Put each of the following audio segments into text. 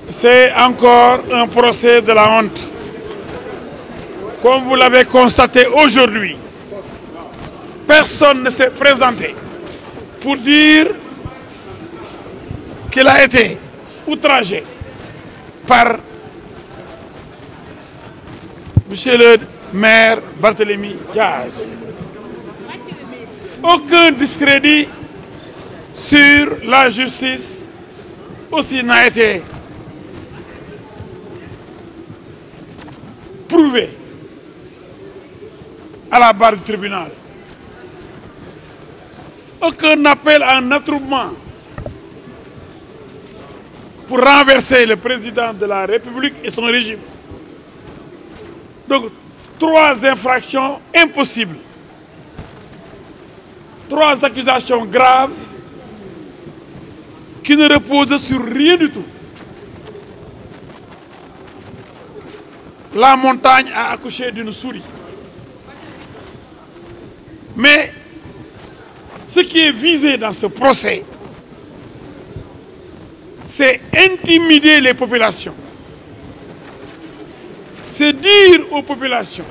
C'est encore un procès de la honte. Comme vous l'avez constaté aujourd'hui, personne ne s'est présenté pour dire qu'il a été outragé par Monsieur le maire Barthélémy Diaz. Aucun discrédit sur la justice aussi n'a été prouvé à la barre du tribunal. Aucun appel à un attroupement pour renverser le président de la République et son régime. Donc, 3 infractions impossibles. 3 accusations graves qui ne reposent sur rien du tout. La montagne a accouché d'une souris. Mais ce qui est visé dans ce procès, c'est intimider les populations. C'est dire aux populations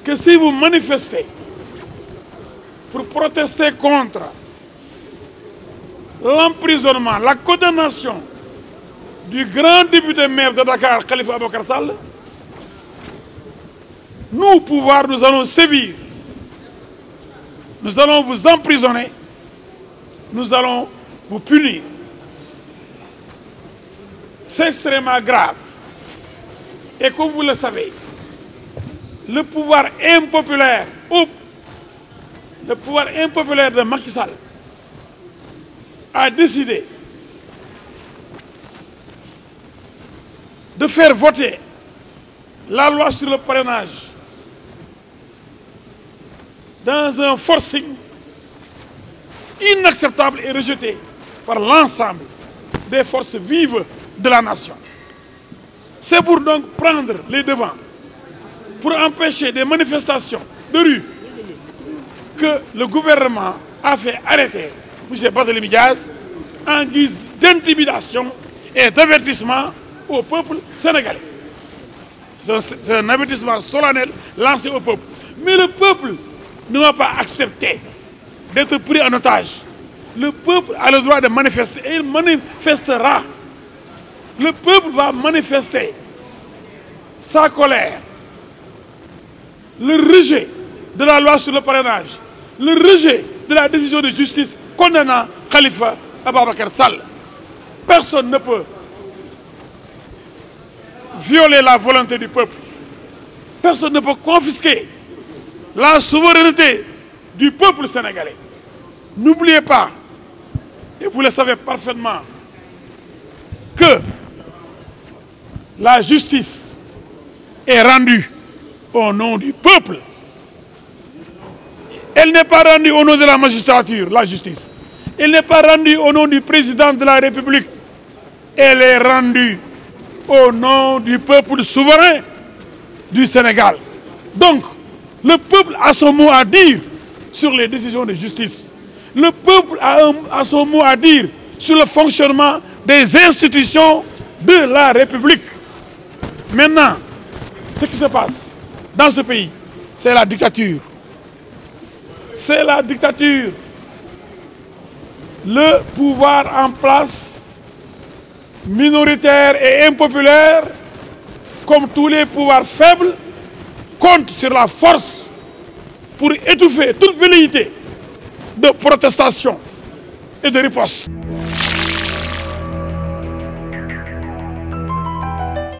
que si vous manifestez pour protester contre l'emprisonnement, la condamnation du grand député maire de Dakar, Khalifa Ababacar Sall, nous, pouvoir, nous allons sévir. Nous allons vous emprisonner. Nous allons vous punir. C'est extrêmement grave. Et comme vous le savez, le pouvoir impopulaire de Macky Sall a décidé de faire voter la loi sur le parrainage dans un forcing inacceptable et rejeté par l'ensemble des forces vives de la nation. C'est pour donc prendre les devants, pour empêcher des manifestations de rue que le gouvernement a fait arrêter M. Barthélémy Diaz en guise d'intimidation et d'avertissement au peuple sénégalais. C'est un avertissement solennel lancé au peuple. Mais le peuple ne va pas accepter d'être pris en otage. Le peuple a le droit de manifester et il manifestera. Le peuple va manifester sa colère, le rejet de la loi sur le parrainage, le rejet de la décision de justice condamnant Khalifa Ababacar Sall. Personne ne peut violer la volonté du peuple. Personne ne peut confisquer la souveraineté du peuple sénégalais. N'oubliez pas, et vous le savez parfaitement, que la justice est rendue au nom du peuple. Elle n'est pas rendue au nom de la magistrature, la justice. Elle n'est pas rendue au nom du président de la République. Elle est rendue au nom du peuple souverain du Sénégal. Donc, le peuple a son mot à dire sur les décisions de justice. Le peuple a son mot à dire sur le fonctionnement des institutions de la République. Maintenant, ce qui se passe dans ce pays, c'est la dictature. C'est la dictature. Le pouvoir en place, minoritaire et impopulaire, comme tous les pouvoirs faibles, compte sur la force pour étouffer toute velléité de protestation et de riposte.